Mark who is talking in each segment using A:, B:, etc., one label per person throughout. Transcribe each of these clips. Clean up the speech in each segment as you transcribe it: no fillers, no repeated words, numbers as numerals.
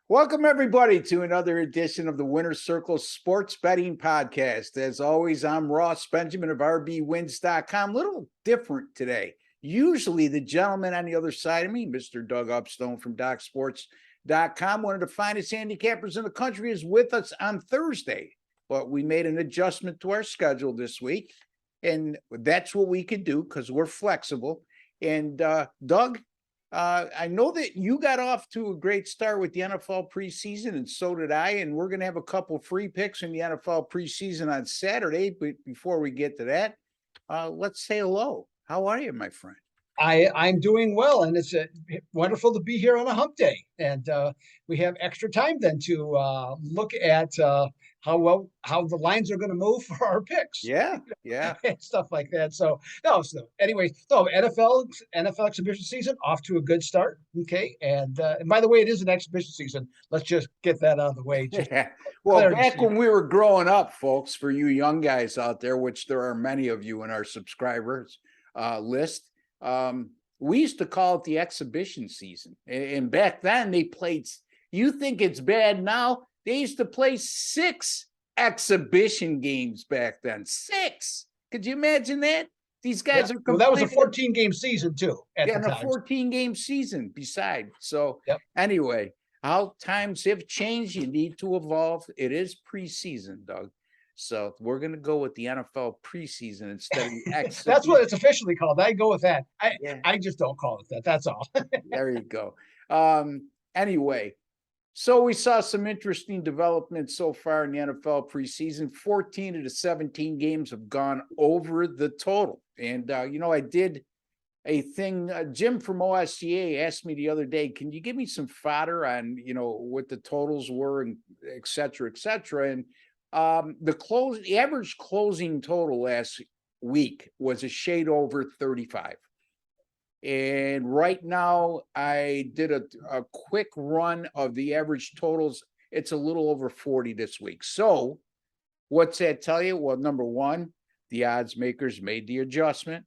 A: Welcome, everybody, to another edition of the Winner's Circle Sports Betting Podcast. As always, I'm Ross Benjamin of RBWins.com. A little different today. Usually, the gentleman on the other side of me, Mr. Doug Upstone from DocSports.com, one of the finest handicappers in the country, is with us on Thursday. But we made an adjustment to our schedule this week, and that's what we could do because we're flexible. And Doug, I know that you got off to a great start with the NFL preseason, and so did I. And we're going to have a couple free picks in the NFL preseason on Saturday. But before we get to that, let's say hello. How are you, my friend?
B: I'm doing well, and it's wonderful to be here on a hump day. And we have extra time then to look at how the lines are going to move for our picks.
A: Yeah.
B: And stuff like that. So anyways, NFL exhibition season off to a good start. Okay, and by the way, it is an exhibition season. Let's just get that out of the way.
A: Yeah. Well, back when we were growing up, folks, for you young guys out there, which there are many of you in our subscribers list, we used to call it the exhibition season. And back then they played, you think it's bad now? They used to play 6 exhibition games back then. 6. Could you imagine that? These guys are
B: well, that was a 14-game season too.
A: A 14-game season beside. So anyway, how times have changed. You need to evolve. It is preseason, Doug. So we're going to go with the NFL preseason instead of the exhibition.
B: That's what it's officially called. I go with that. I just don't call it that. That's all.
A: There you go. Anyway, so we saw some interesting developments so far in the NFL preseason. 14 of the 17 games have gone over the total. And, I did a thing. Jim from OSCA asked me the other day, can you give me some fodder on, what the totals were and et cetera, et cetera. And the average closing total last week was a shade over 35. And right now I did a quick run of the average totals. It's a little over 40 this week. So what's that tell you? Well, number one, the odds makers made the adjustment.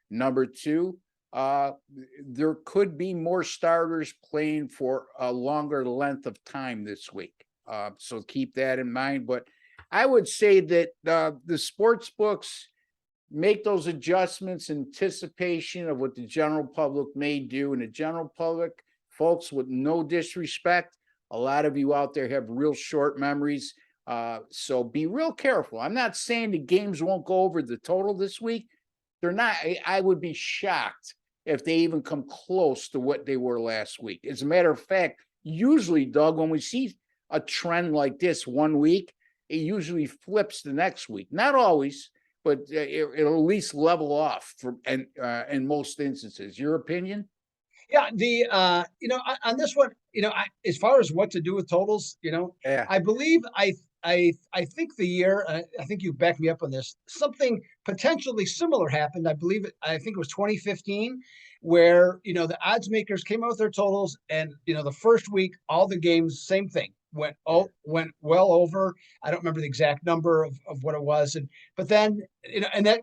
A: Number two, there could be more starters playing for a longer length of time this week. So keep that in mind. But I would say that the sports books make those adjustments in anticipation of what the general public may do. And the general public, folks, with no disrespect, a lot of you out there have real short memories. So be real careful. I'm not saying the games won't go over the total this week. They're not. I would be shocked if they even come close to what they were last week. As a matter of fact, usually, Doug, when we see a trend like this 1 week, it usually flips the next week. Not always, but it'll at least level off in most instances. Your opinion?
B: Yeah, on this one, as far as what to do with totals, I believe I think the year, I think you backed me up on this, something potentially similar happened. I think it was 2015, where, the odds makers came out with their totals, and, the first week, all the games, same thing. Went well over. I don't remember the exact number of what it was, but then and that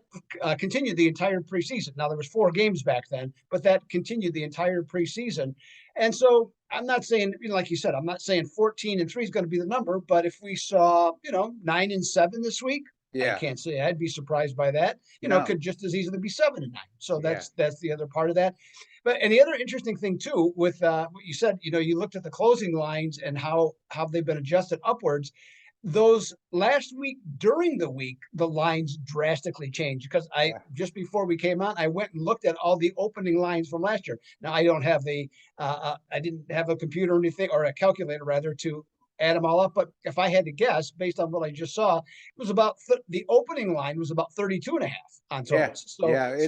B: continued the entire preseason. Now there was 4 games back then, but that continued the entire preseason. And so I'm not saying, like you said, I'm not saying 14-3 is going to be the number, but if we saw 9-7 this week, I can't say I'd be surprised by that. It could just as easily be 7-9. So that's the other part of that. And the other interesting thing too, with what you said, you looked at the closing lines and how they've been adjusted upwards. Those last week, during the week, the lines drastically changed because just before we came on, I went and looked at all the opening lines from last year. Now I don't have I didn't have a computer or anything, or a calculator rather, to add them all up. But if I had to guess, based on what I just saw, it was about the opening line was about 32.5 on totals. So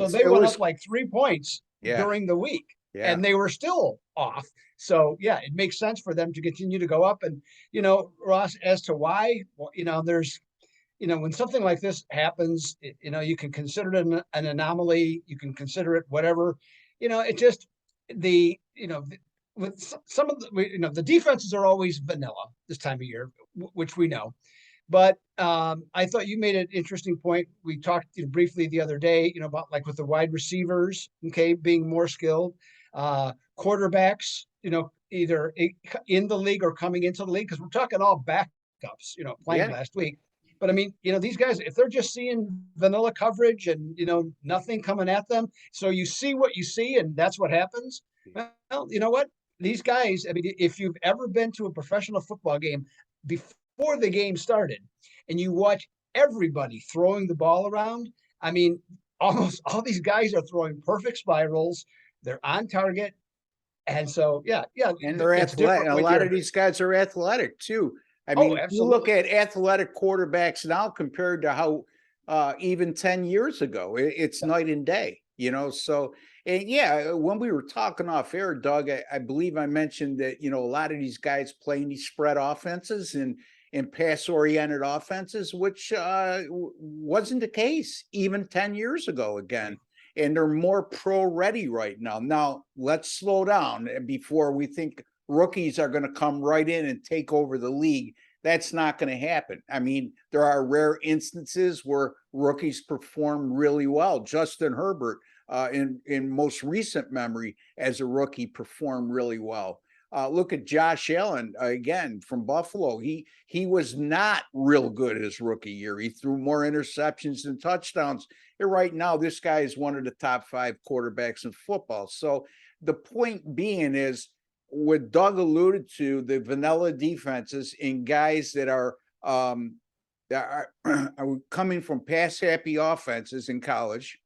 B: they went up like 3 points during the week, and they were still off. So it makes sense for them to continue to go up. And Ross, as to why, there's when something like this happens, you can consider it an anomaly, you can consider it whatever. It just with some of the defenses are always vanilla this time of year, which we know. But I thought you made an interesting point. We talked briefly the other day, about like with the wide receivers, being more skilled, quarterbacks, either in the league or coming into the league, because we're talking all backups, playing last week. But I mean, these guys, if they're just seeing vanilla coverage and, nothing coming at them, so you see what you see and that's what happens. Well, you know what? These guys, I mean, if you've ever been to a professional football game before the game started and you watch everybody throwing the ball around, I mean, almost all these guys are throwing perfect spirals. They're on target. And so, yeah.
A: And they're athletic. A lot of these guys are athletic too. I mean, you look at athletic quarterbacks now compared to how even 10 years ago, it's night and day, So, and yeah, when we were talking off air, Doug, I believe I mentioned that, a lot of these guys playing these spread offenses and pass-oriented offenses, which wasn't the case even 10 years ago again. And they're more pro-ready right now. Now, let's slow down before we think rookies are going to come right in and take over the league. That's not going to happen. I mean, there are rare instances where rookies perform really well. Justin Herbert, in most recent memory as a rookie, performed really well. Look at Josh Allen again from Buffalo. He was not real good his rookie year. He threw more interceptions than touchdowns. And right now, this guy is one of the top 5 quarterbacks in football. So the point being is what Doug alluded to: the vanilla defenses in guys that are coming from pass happy offenses in college,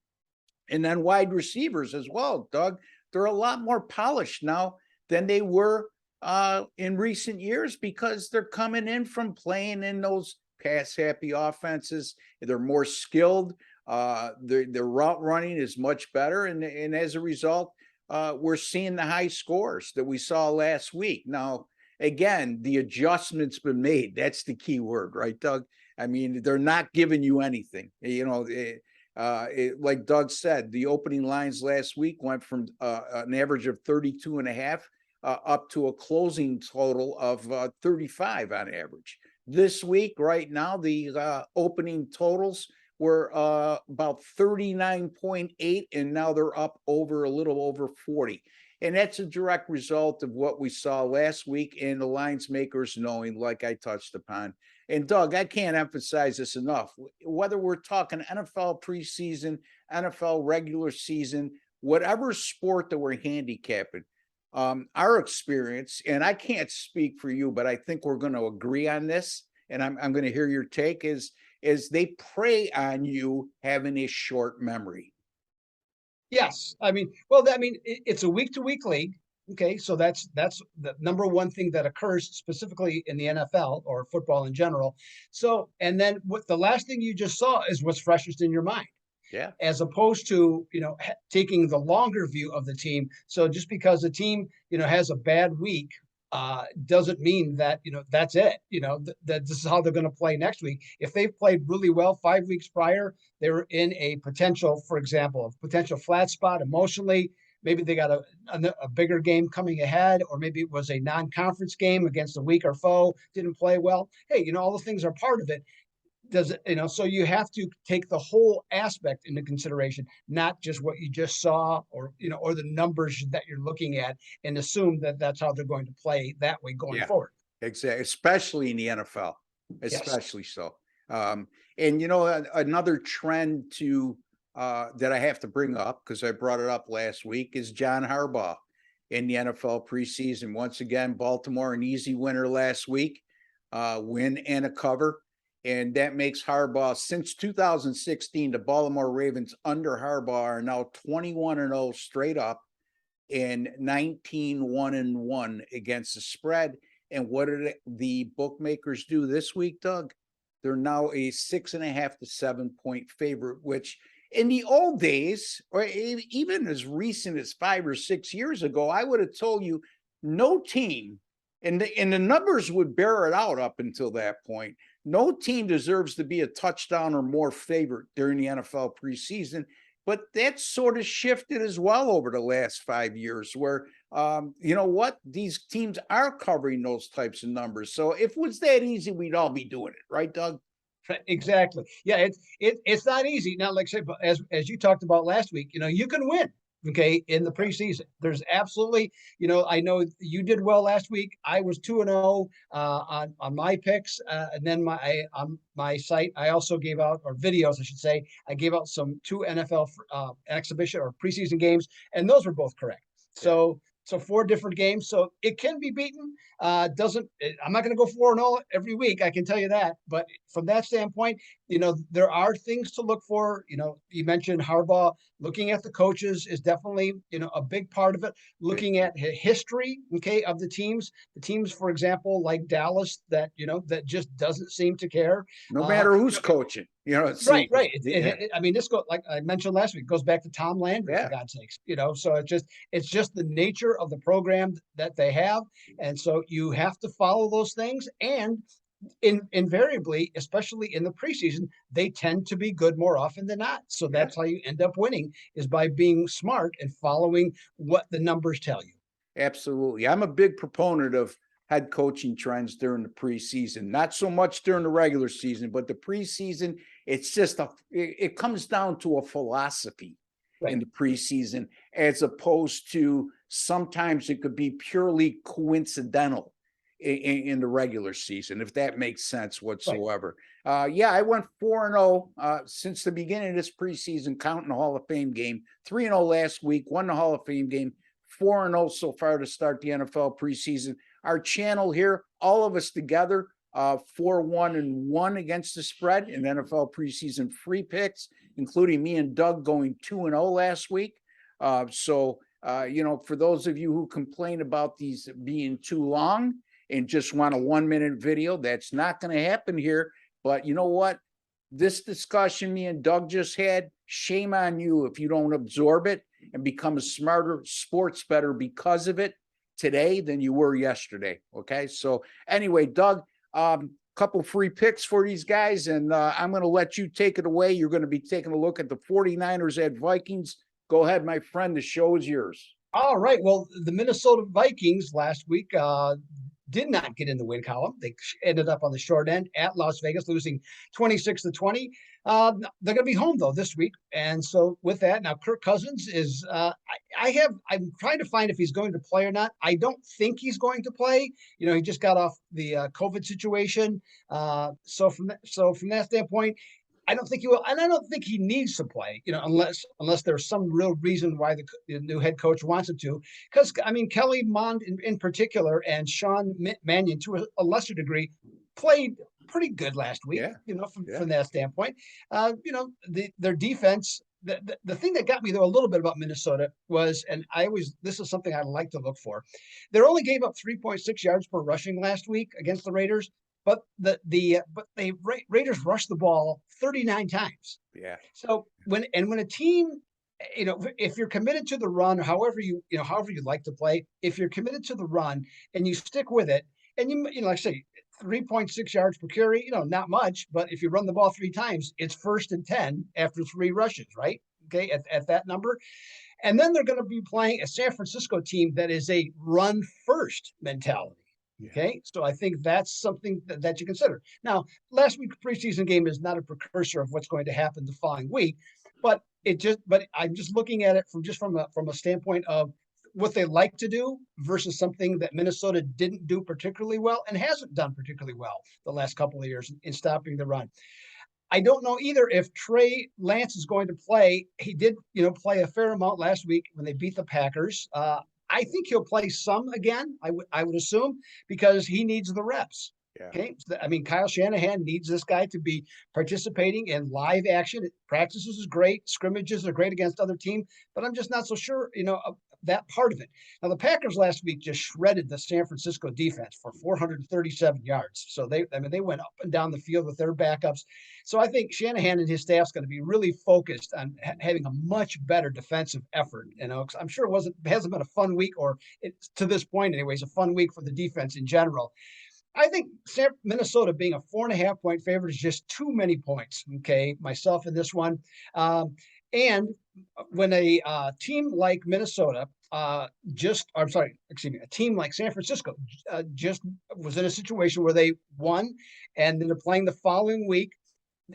A: and then wide receivers as well. Doug, they're a lot more polished now than they were in recent years because they're coming in from playing in those pass-happy offenses. They're more skilled. Their route running is much better, and as a result, we're seeing the high scores that we saw last week. Now, again, the adjustment's been made. That's the key word, right, Doug? I mean, they're not giving you anything. Like Doug said, the opening lines last week went from an average of 32.5 up to a closing total of 35 on average. This week, right now, the opening totals were about 39.8, and now they're up a little over 40. And that's a direct result of what we saw last week and the lines makers knowing, like I touched upon. And Doug, I can't emphasize this enough. Whether we're talking NFL preseason, NFL regular season, whatever sport that we're handicapping, our experience, and I can't speak for you, but I think we're going to agree on this, and I'm going to hear your take, is they prey on you having a short memory.
B: Yes. I mean, it's a week-to-week league. Okay, so that's the number one thing that occurs specifically in the NFL or football in general. So, and then what the last thing you just saw is what's freshest in your mind.
A: Yeah.
B: As opposed to, taking the longer view of the team. So just because a team, has a bad week, doesn't mean that, that's it, that this is how they're going to play next week. If they've played really well 5 weeks prior, they were in a potential, for example, a potential flat spot emotionally. Maybe they got a bigger game coming ahead, or maybe it was a non-conference game against a weaker foe, didn't play well. Hey, all the things are part of it. Does it, so you have to take the whole aspect into consideration, not just what you just saw or the numbers that you're looking at, and assume that that's how they're going to play that way going forward.
A: Exactly. Especially in the NFL, especially so. And, another trend that I have to bring up, because I brought it up last week, is John Harbaugh in the NFL preseason. Once again, Baltimore, an easy winner last week, win and a cover. And that makes Harbaugh, since 2016, the Baltimore Ravens under Harbaugh are now 21-0 straight up and 19-1-1 against the spread. And what did the bookmakers do this week, Doug? They're now a 6.5 to 7 point favorite, which in the old days, or even as recent as 5 or 6 years ago, I would have told you no team, and the numbers would bear it out up until that point. No team deserves to be a touchdown or more favorite during the NFL preseason, but that's sort of shifted as well over the last 5 years where, these teams are covering those types of numbers. So if it was that easy, we'd all be doing it. Right, Doug?
B: Exactly. Yeah, it's not easy. Now, like I said, as you talked about last week, you can win Okay, in the preseason, there's absolutely, I know you did well last week. I was 2-0 on my picks, and then on my site, I also gave out, or videos, I should say, I gave out two NFL exhibition or preseason games, and those were both correct. So 4 different games. So it can be beaten. I'm not going to go 4-0 every week. I can tell you that. But from that standpoint, there are things to look for. You mentioned Harbaugh. Looking at the coaches is definitely, a big part of it. Looking at history, okay, of the teams, for example, like Dallas, that just doesn't seem to care.
A: No matter who's coaching,
B: Right. I mean, this like I mentioned last week, goes back to Tom Landry, for God's sakes. So it's just the nature of the program that they have, and so you have to follow those things. And invariably, especially in the preseason, they tend to be good more often than not. So that's how you end up winning, is by being smart and following what the numbers tell you.
A: Absolutely. I'm a big proponent of head coaching trends during the preseason, not so much during the regular season, but the preseason, it's just it comes down to a philosophy in the preseason, as opposed to sometimes it could be purely coincidental in the regular season, if that makes sense whatsoever. I went 4-0 since the beginning of this preseason, counting the Hall of Fame game. 3-0 last week, won the Hall of Fame game. 4-0 so far to start the NFL preseason. Our channel here, all of us together, 4-1-1 against the spread in NFL preseason free picks, including me and Doug going 2-0 last week. For those of you who complain about these being too long and just want a 1-minute video, that's not going to happen here. But you know what? This discussion me and Doug just had, shame on you if you don't absorb it and become a smarter sports bettor because of it today than you were yesterday. Okay. So anyway, Doug, couple free picks for these guys, and I'm going to let you take it away. You're going to be taking a look at the 49ers at Vikings. Go ahead, my friend. The show is yours.
B: All right. Well, the Minnesota Vikings last week did not get in the win column. They ended up on the short end at Las Vegas, losing 26-20. They're going to be home though this week, and so with that, now Kirk Cousins is. I'm trying to find if he's going to play or not. I don't think he's going to play. He just got off the COVID situation. So from that standpoint, I don't think he will, and I don't think he needs to play, unless there's some real reason why the new head coach wants him to. Because, I mean, Kelly Mond in particular and Sean Mannion, to a lesser degree, played pretty good last week, from that standpoint. Their defense, the thing that got me, though, a little bit about Minnesota was, and this is something I like to look for, they only gave up 3.6 yards per rushing last week against the Raiders. But the Raiders rushed the ball 39 times.
A: Yeah.
B: So when a team, if you're committed to the run, however you like to play, if you're committed to the run and you stick with it, and like I say, 3.6 yards per carry, not much, but if you run the ball 3 times, it's 1st and 10 after 3 rushes, right? Okay, at that number. And then they're going to be playing a San Francisco team that is a run first mentality. Okay, so I think that's something that you consider. Now, last week's preseason game is not a precursor of what's going to happen the following week, but I'm just looking at it from a standpoint of what they like to do versus something that Minnesota didn't do particularly well and hasn't done particularly well the last couple of years in stopping the run. I don't know either if Trey Lance is going to play. He did, play a fair amount last week when they beat the Packers. I think he'll play some again, I would assume, because he needs the reps.
A: Yeah.
B: Okay. I mean, Kyle Shanahan needs this guy to be participating in live action. Practices is great. Scrimmages are great against other teams, but I'm just not so sure, of that part of it. Now, the Packers last week just shredded the San Francisco defense for 437 yards. So they went up and down the field with their backups. So I think Shanahan and his staff's going to be really focused on having a much better defensive effort. I'm sure it hasn't been a fun week, or to this point, anyways, a fun week for the defense in general. I think Minnesota being a 4.5 point favorite is just too many points. Okay, myself in this one. And when a team like Minnesota, a team like San Francisco just was in a situation where they won, and then they're playing the following week.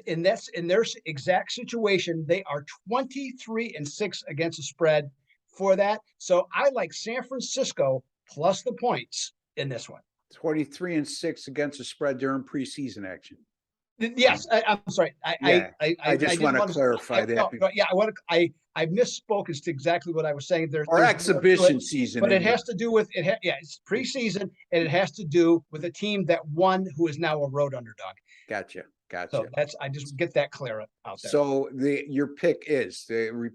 B: In their exact situation, they are 23-6 against the spread, for that. So I like San Francisco plus the points in this one.
A: 23-6 against the spread during preseason action.
B: Yes, I'm sorry.
A: I just want to clarify that.
B: I misspoke as to exactly what I was saying. There's
A: exhibition season,
B: but it has to do with it. It's preseason, and it has to do with a team that won, who is now a road underdog.
A: Gotcha.
B: So I just get that clear out there.
A: So your pick is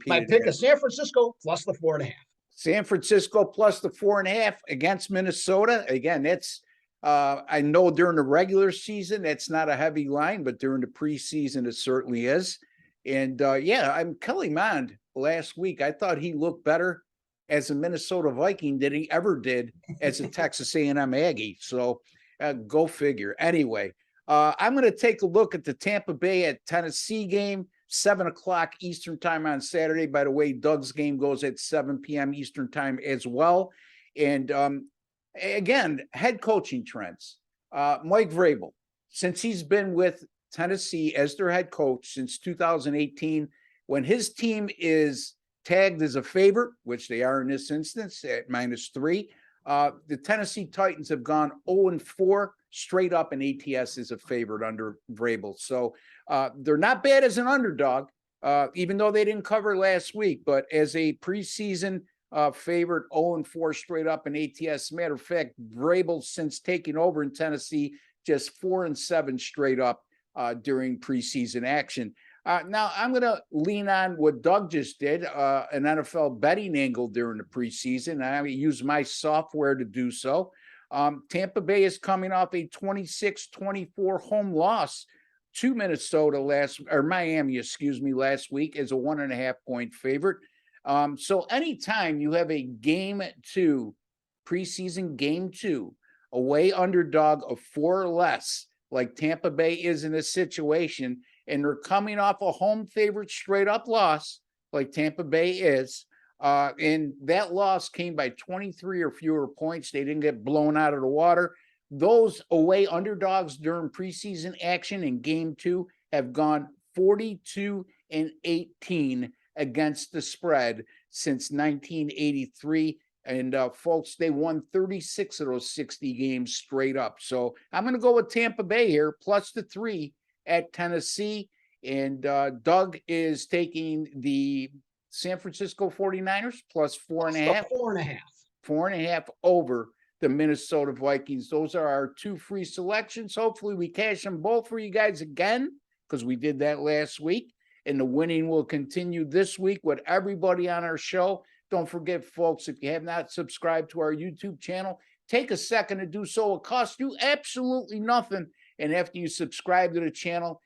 B: my pick is San Francisco plus the 4.5.
A: San Francisco plus the 4.5 against Minnesota. Again, that's I know during the regular season that's not a heavy line, but during the preseason it certainly is. And I'm Kelly Mond last week. I thought he looked better as a Minnesota Viking than he ever did as a Texas A&M Aggie. So go figure. Anyway, I'm going to take a look at the Tampa Bay at Tennessee game, 7:00 Eastern time on Saturday. By the way, Doug's game goes at 7 p.m. Eastern time as well. And again, head coaching trends. Mike Vrabel, since he's been with Tennessee as their head coach since 2018, when his team is tagged as a favorite, which they are in this instance at -3, the Tennessee Titans have gone 0-4 straight up, and ATS is a favorite under Vrabel. So they're not bad as an underdog, even though they didn't cover last week, but as a preseason favorite, 0-4 straight up in ATS. Matter of fact, Vrabel, since taking over in Tennessee, just 4-7 straight up during preseason action. Now, I'm going to lean on what Doug just did, an NFL betting angle during the preseason. I use my software to do so. Tampa Bay is coming off a 26-24 home loss to Miami, last week as a 1.5-point favorite. So anytime you have a preseason game 2, away underdog of 4 or less, like Tampa Bay is in this situation, and they're coming off a home favorite straight up loss, like Tampa Bay is, and that loss came by 23 or fewer points. They didn't get blown out of the water. Those away underdogs during preseason action in game 2 have gone 42-18 against the spread since 1983. And folks, they won 36 of those 60 games straight up. So I'm going to go with Tampa Bay here, plus the 3 at Tennessee. And Doug is taking the San Francisco 49ers plus 4.5.
B: 4.5.
A: 4.5 over the Minnesota Vikings. Those are our 2 free selections. Hopefully we cash them both for you guys again, because we did that last week. And the winning will continue this week with everybody on our show. Don't forget, folks, if you have not subscribed to our YouTube channel, take a second to do so. It costs you absolutely nothing. And after you subscribe to the channel,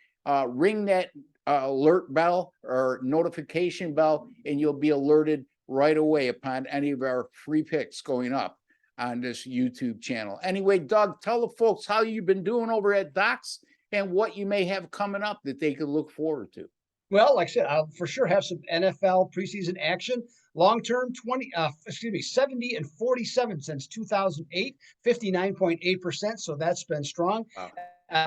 A: ring that alert bell or notification bell, and you'll be alerted right away upon any of our free picks going up on this YouTube channel. Anyway, Doug, tell the folks how you've been doing over at Docs and what you may have coming up that they could look forward to.
B: Well, like I said, I'll for sure have some NFL preseason action. Long-term 70-47 since 2008, 59.8%. So that's been strong.
A: Wow.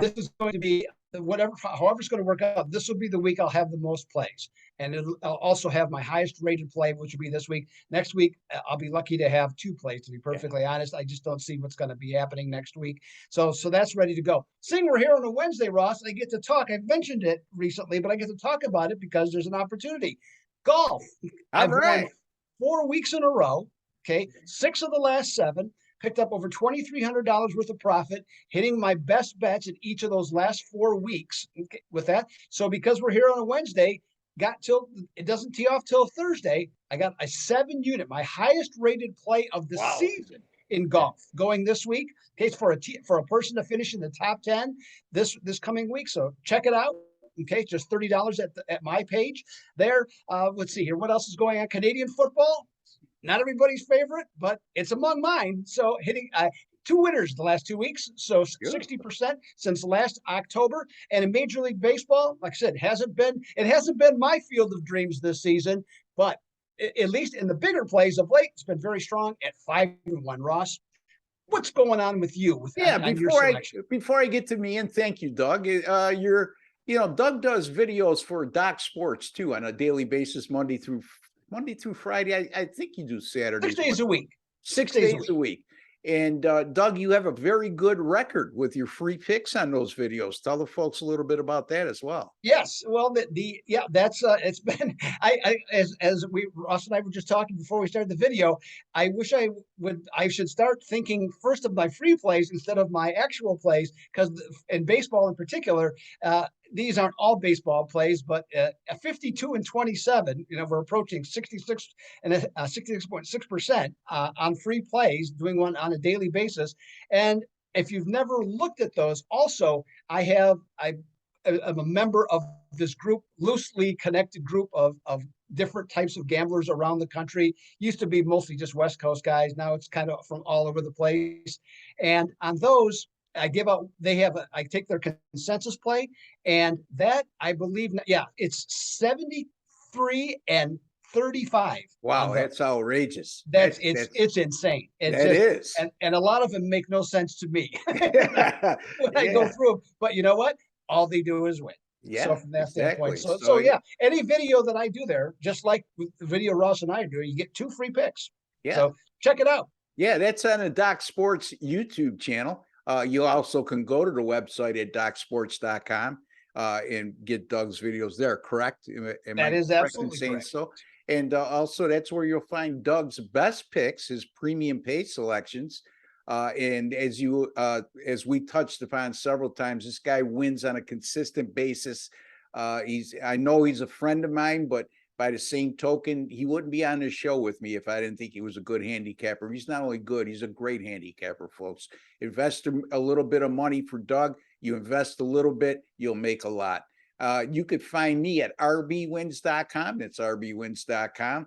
B: This is going to be however it's going to work out. This will be the week I'll have the most plays, and I'll also have my highest rated play, which will be this week. Next week, I'll be lucky to have 2 plays. To be perfectly honest, I just don't see what's going to be happening next week. So that's ready to go. Seeing we're here on a Wednesday, Ross, I get to talk. I've mentioned it recently, but I get to talk about it because there's an opportunity. Golf. I've won 4 weeks in a row. Okay, 6 of the last 7. Picked up over $2,300 worth of profit, hitting my best bets in each of those last 4 weeks with that. So because we're here on a Wednesday, it doesn't tee off till Thursday. I got a 7-unit, my highest rated play of the season in golf going this week. Okay, for a person to finish in the top 10 this coming week. So check it out. Okay, just $30 at my page there. Let's see here. What else is going on? Canadian football. Not everybody's favorite, but it's among mine. So hitting 2 winners the last 2 weeks. So 60% since last October. And in Major League Baseball, like I said, it hasn't been my field of dreams this season, but at least in the bigger plays of late, it's been very strong at 5-1. Ross, what's going on with you?
A: Before I get to me, and thank you, Doug. Doug does videos for Doc Sports too on a daily basis, Monday through Monday through Friday. I think you do Saturdays.
B: 6 days a week.
A: 6 days a week. And Doug, you have a very good record with your free picks on those videos. Tell the folks a little bit about that as well.
B: Yes, well, that's it's been as we Ross and I were just talking before we started the video. I wish I should start thinking first of my free plays instead of my actual plays, because in baseball in particular, these aren't all baseball plays, but a 52-27. We're approaching 66 and 66.6% on free plays, doing one on a daily basis. And if you've never looked at those, also I'm a member of this group, loosely connected group of different types of gamblers around the country. Used to be mostly just West Coast guys. Now it's kind of from all over the place. And on those, I take their consensus play, and that I believe, it's 73-35.
A: Wow, that's outrageous.
B: It's insane. And a lot of them make no sense to me when I go through them. But you know what? All they do is win.
A: Yeah,
B: so from that
A: exactly.
B: standpoint, so yeah, any video that I do there, just like with the video Ross and I are doing, you get 2 free picks.
A: Yeah.
B: So check it out.
A: Yeah, that's on the Doc Sports YouTube channel. You also can go to the website at docsports.com and get Doug's videos there, correct?
B: That is absolutely correct.
A: So? And also that's where you'll find Doug's best picks, his premium pay selections. And as we touched upon several times, this guy wins on a consistent basis. I know he's a friend of mine, but by the same token, he wouldn't be on this show with me if I didn't think he was a good handicapper. He's not only good, he's a great handicapper, folks. Invest a little bit of money for Doug. You invest a little bit, you'll make a lot. You could find me at rbwins.com. That's rbwins.com.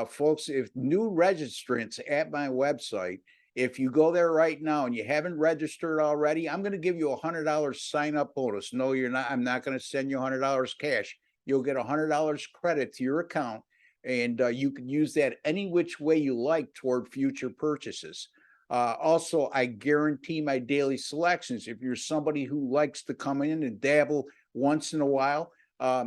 A: Folks, if new registrants at my website, if you go there right now and you haven't registered already, I'm going to give you a $100 sign-up bonus. No, you're not. I'm not going to send you $100 cash. You'll get $100 credit to your account, and you can use that any which way you like toward future purchases. Also, I guarantee my daily selections. If you're somebody who likes to come in and dabble once in a while,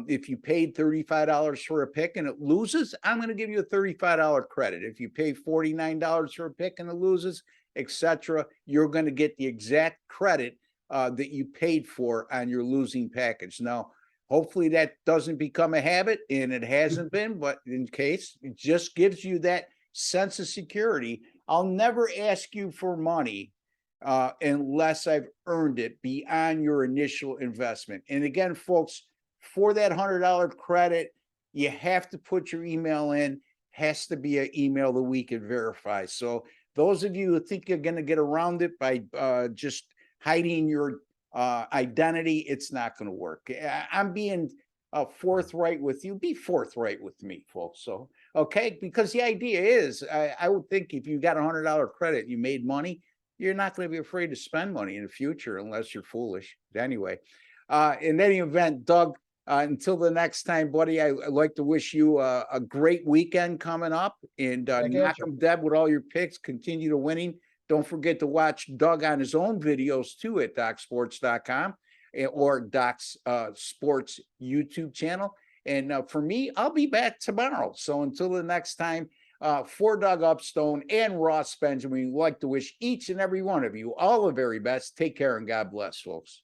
A: if you paid $35 for a pick and it loses, I'm going to give you a $35 credit. If you pay $49 for a pick and it loses, etc., you're going to get the exact credit that you paid for on your losing package. Now, hopefully that doesn't become a habit, and it hasn't been, but in case, it just gives you that sense of security. I'll never ask you for money unless I've earned it beyond your initial investment. And again, folks, for that $100 credit, you have to put your email in. Has to be an email that we can verify. So those of you who think you're going to get around it by just hiding your identity, it's not going to work. I'm being forthright with you. Be forthright with me, folks. So, okay, because the idea is, I would think if you got $100 credit, you made money, you're not going to be afraid to spend money in the future unless you're foolish. Anyway, in any event, Doug, until the next time, buddy, I'd like to wish you a great weekend coming up, and knock 'em dead with all your picks. Continue to winning. Don't forget to watch Doug on his own videos too at docsports.com or Doc's Sports YouTube channel. And for me, I'll be back tomorrow. So until the next time, for Doug Upstone and Ross Benjamin, we'd like to wish each and every one of you all the very best. Take care and God bless, folks.